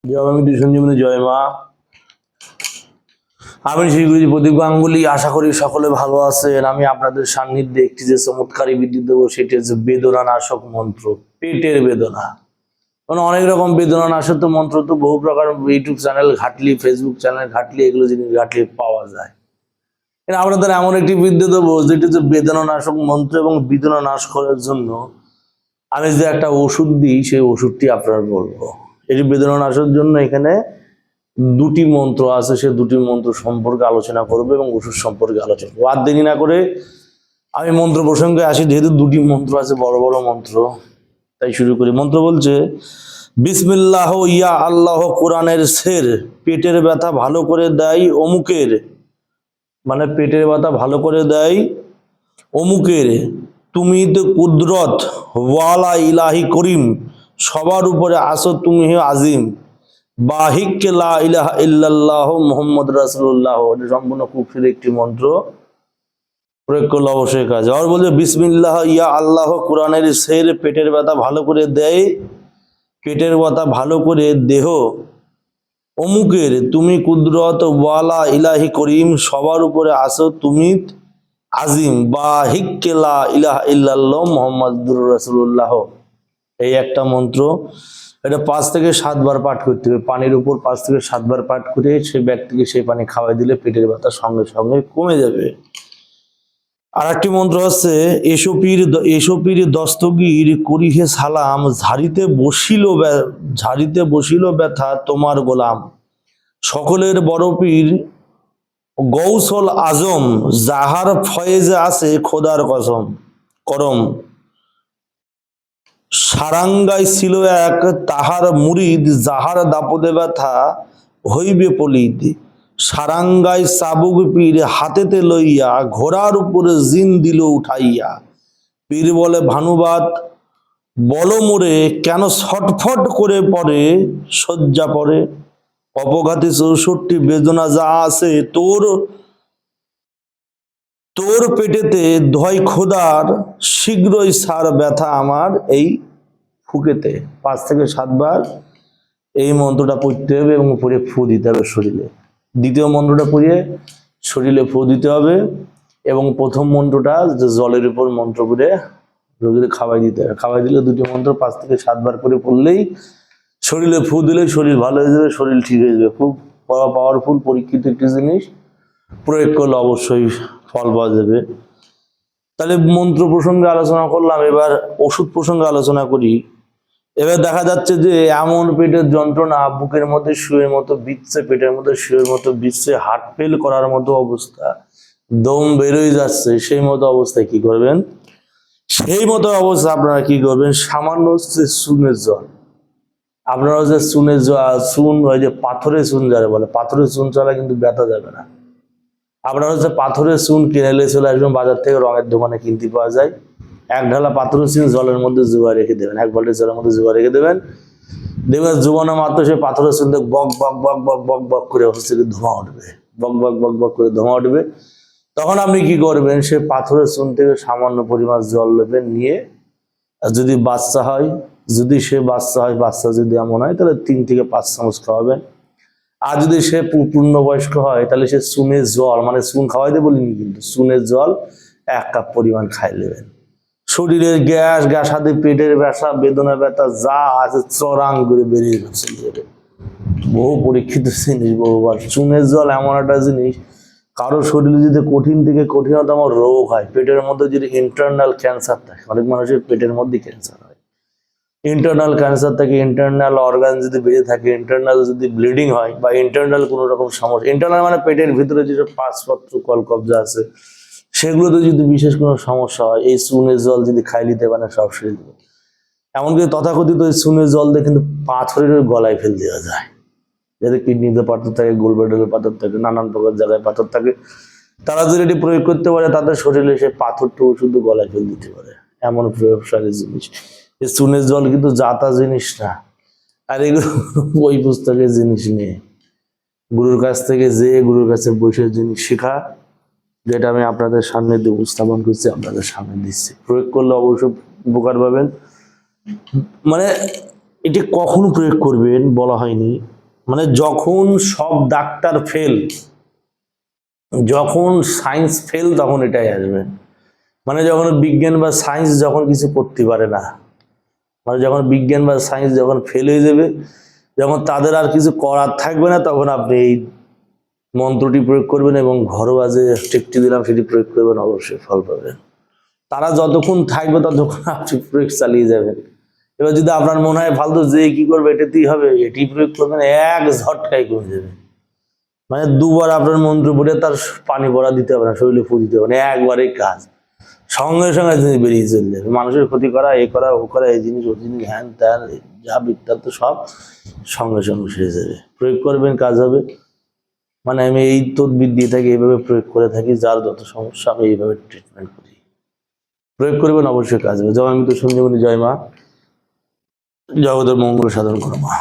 জয়মিতি সঞ্জীবনী জয় মা। আমি শ্রী গুরুজি প্রদীপ গাঙ্গুলি। আশা করি সকলে ভালো আছেন। আমি আপনাদের সান্নিধ্যে একটি যে চমৎকারী বিদ্যুৎ দেবো সেটি হচ্ছে বেদনা নাশক মন্ত্র। পেটের বেদনা, মানে অনেক রকম বেদনা নাশক তো মন্ত্র তো বহু প্রকার ইউটিউব চ্যানেল ঘাটলি, ফেসবুক চ্যানেল ঘাটলি, এগুলো জিনিস ঘাটলি পাওয়া যায়। আপনাদের এমন একটি বিদ্যা দেবো যেটি হচ্ছে বেদনা নাশক মন্ত্র, এবং বেদনা নাশ করার জন্য আমি যে একটা ওষুধ দিই সেই ওষুধটি আপনার বলবো। এটি বেদনা নাশের জন্য এখানে দুটি মন্ত্র আছে, সে দুটি মন্ত্র সম্পর্কে আলোচনা করবে এবং ওষুধ সম্পর্কে আলোচনা করবো। আর দেরি না করে আমি মন্ত্র প্রসঙ্গে আসি। যেহেতু দুটি মন্ত্র আছে, বড় বড় মন্ত্র, তাই শুরু করি। মন্ত্র বলছে, বিসমিল্লাহ ইয়া আল্লাহ কোরআনের শের, পেটের ব্যথা ভালো করে দেয় অমুকের, মানে পেটের ব্যথা ভালো করে দেয় অমুকের, তুমি তো কুদরত ওয়ালা ইলাহি করিম, সবার উপরে আসো তুমি হে আজিম, বাহিক লা ইলাহা ইল্লাল্লাহ মুহাম্মদ রাসূলুল্লাহ। এটা সম্পূর্ণ কুফরির একটি মন্ত্র, প্রয়োগ করলে অবশ্যই কাজ। আর বলছে বিসমিল্লাহ ইয়া আল্লাহ কোরআনের শের, পেটের ব্যথা ভালো করে দেয়, পেটের ব্যথা ভালো করে দেহ অমুকের, তুমি কুদরত ওয়ালা ইলাহি করিম, সবার উপরে আসো তুমি আজিম, বাহিক লা ইলাহা ইল্লাল্লাহ মুহাম্মাদুর রাসূলুল্লাহ। এই একটা মন্ত্র, এটা 5 থেকে 7 বার পাঠ করতে হবে। পানির উপর 5 থেকে 7 বার পাঠ করে সেই ব্যক্তিকে সেই পানি খাওয়াই দিলে পেটের ব্যথা সঙ্গে সঙ্গে কমে যাবে। আর একটি মন্ত্র হচ্ছে, এসো পীর দস্তগীর করিহে সালাম, ঝাড়িতে বসিল ব্যথা তোমার গোলাম, সকলের বড় পীর গৌসল আজম, যাহার ফয়েজে আছে খোদার কসম করম, সারাঙ্গায় ছিল এক তাহার মুরিদ, যাহার দাপদে ব্যথা হইবে পলিদ, সারাঙ্গায় চাবুক পীর হাতেতে লইয়া, ঘোড়ার উপরে জিন দিল উঠাইয়া, পীর বলে ভানুবাদ বল মোরে, কেন ছটফট করে পড়ে শয্যা পড়ে, অপঘাতে 64 বেদনা যা আছে তোর তোর পেটেতে, ধয় খোদার শীঘ্রই সার ব্যথা আমার এই ফুকেতে। 5 থেকে 7 বার এই মন্ত্রটা পড়তে হবে এবং পড়ে ফু দিতে হবে শরীরে। দ্বিতীয় মন্ত্রটা পড়ে শরীরে ফু দিতে হবে, এবং প্রথম মন্ত্রটা যে জলের উপর মন্ত্র করে রোগীকে খাওয়াই দিতে হবে। খাওয়াই দিলে দুটি মন্ত্র 5 থেকে 7 বার করে পড়লেই, শরীরে ফু দিলে শরীর ভালো হয়ে যাবে, শরীর ঠিক হয়ে যাবে। খুব পাওয়ারফুল পরীক্ষিত একটি জিনিস, প্রয়োগ করলে অবশ্যই ফল পাওয়া যাবে। তাহলে মন্ত্র প্রসঙ্গে আলোচনা করলাম, এবার ওষুধ প্রসঙ্গে আলোচনা করি। এবার দেখা যাচ্ছে যে এমন পেটের যন্ত্রণা, বুকের মধ্যে শুয়ের মতো বিচ্ছে, পেটের মধ্যে শুয়ের মতো বিচ্ছে, হার্ট ফেল করার মতো অবস্থা, দম বেরোয় যাচ্ছে, সেই মতো অবস্থায় কি করবেন? সেই মতো অবস্থা আপনারা কি করবেন? সামান্য হচ্ছে চুনের জল, আপনারা যে চুনের জল, চুন ওই যে পাথরের চুন যারা বলে, পাথরের চুন ছাড়া কিন্তু ব্যথা যাবে না। আপনারা হচ্ছে পাথরের চুন কিনে চলে আসবেন বাজার থেকে, রঙের দোকানে কিনতে পাওয়া যায়। 1 ঢালা পাথরের চুন জলের মধ্যে জুয়া রেখে দেবেন, 1 বালতি জলের মধ্যে জুয়া রেখে দেবেন। দেখবেন জুবানো মাত্র সেই পাথরের চুন বক বক বক বক বক বক করে হচ্ছে ধোঁয়া উঠবে, বক বক বক বক করে ধোঁয়া উঠবে। তখন আপনি কি করবেন? সে পাথরের চুন থেকে সামান্য পরিমাণ জল নেবেন, নিয়ে যদি বাচ্চা হয়, বাচ্চা যদি এমন হয় তাহলে 3 থেকে 5 চামচ খাওয়াবেন। আর যদি সে পূর্ণবয়স্ক হয় তাহলে সে চুনের জল, মানে চুন খাওয়াইতে বলিনি কিন্তু, চুনের জল 1 কাপ পরিমাণ খাই নেবেন। শরীরের গ্যাস হাতে পেটের ব্যথা, বেদনা ব্যথা যা আছে চরাং করে বেরিয়ে চলে যাবে। বহু পরীক্ষিত জিনিস, বহুবার। চুনের জল এমন একটা জিনিস, কারো শরীরে যদি কঠিন থেকে কঠিনতম রোগ হয়, পেটের মধ্যে যদি ইন্টারনাল ক্যান্সার থাকে, অনেক মানুষের পেটের মধ্যে ক্যান্সার হয়, ইন্টারনাল ক্যান্সার থাকে, ইন্টারনাল অর্গান যদি বেড়ে থাকে, ইন্টারনাল যদি ব্লিডিং হয়, বা ইন্টারনাল কোনো রকম সমস্যা, ইন্টারনাল মানে পেটের ভিতরে যেসব পাঁচপত্র কলকবজা আছে সেগুলোতে যদি বিশেষ কোনো সমস্যা হয়, এই চুনের জল যদি খাই নিতে পারে সব সেরে দেবে। এমনকি তথাকথিত ওই চুনের জল দিয়ে কিন্তু পাথরের গলায় ফেল দেওয়া যায়, যাদের কিডনিতে পাথর থাকে, গোলব্লাডারে পাথর থাকে, নানান প্রকার জায়গায় পাথর থাকে, তারা যদি এটি প্রয়োগ করতে পারে তাদের শরীরে সে পাথরটুকু শুধু গলায় ফেল দিতে পারে। এমন প্রয়োগশালী জিনিস এই চুনের জল, কিন্তু যাতা জিনিস না। আর এগুলো ওই পুস্তকের জিনিস নেই, গুরুর কাছ থেকে গুরুর কাছে বসে জিনিস শেখা, যেটা আমি আপনাদের সামনে উপস্থাপন করছি, আপনাদের সামনে দিচ্ছি। প্রয়োগ করলে অবশ্যই উপকার পাবেন। মানে এটি কখন প্রয়োগ করবেন বলা হয়নি, মানে যখন সব ডাক্তার ফেল, যখন সায়েন্স ফেল তখন এটাই আসবে। মানে যখন বিজ্ঞান বা সায়েন্স যখন কিছু করতে পারে না, মানে যখন বিজ্ঞান বা সায়েন্স যখন ফেল হয়ে যাবে, যখন তাদের আর কিছু করার থাকবে না, তখন আপনি এই মন্ত্রটি প্রয়োগ করবেন এবং ঘরোয়া যে টেকটি দিলাম সেটি প্রয়োগ করবেন, অবশ্যই ফল পাবেন। তারা যতক্ষণ থাকবে ততক্ষণ আপনি প্রয়োগ চালিয়ে যাবেন। এবার যদি আপনার মনে হয় ফালতু যে কি করবে এটাতেই হবে, এটি প্রয়োগ করবেন, এক ঝটকায় কমে যাবে। মানে দুবার আপনার মন্ত্র পড়ে তার পানি পড়া দিতে হবে না, শরীরে ফু দিতে হবে না, একবারেই কাজ, সঙ্গে সঙ্গে জিনিস বেরিয়ে চলে যাবে। মানুষের ক্ষতি করা, এ করা, ও করা, এই জিনিস ও জিনিস, হ্যান ত্যান যা বৃত্তান্ত সব সঙ্গে সঙ্গে সেরে যাবে। প্রয়োগ করবেন, কাজ হবে। মানে আমি এই তদবির দিয়ে থাকি, এইভাবে প্রয়োগ করে থাকি, যার যত সমস্যা আমি এইভাবে ট্রিটমেন্ট করি। প্রয়োগ করবেন, অবশ্যই কাজ হবে। জয় আমি তো সঞ্জীবনী, জয় মা, জগতের মঙ্গল সাধন করো মা।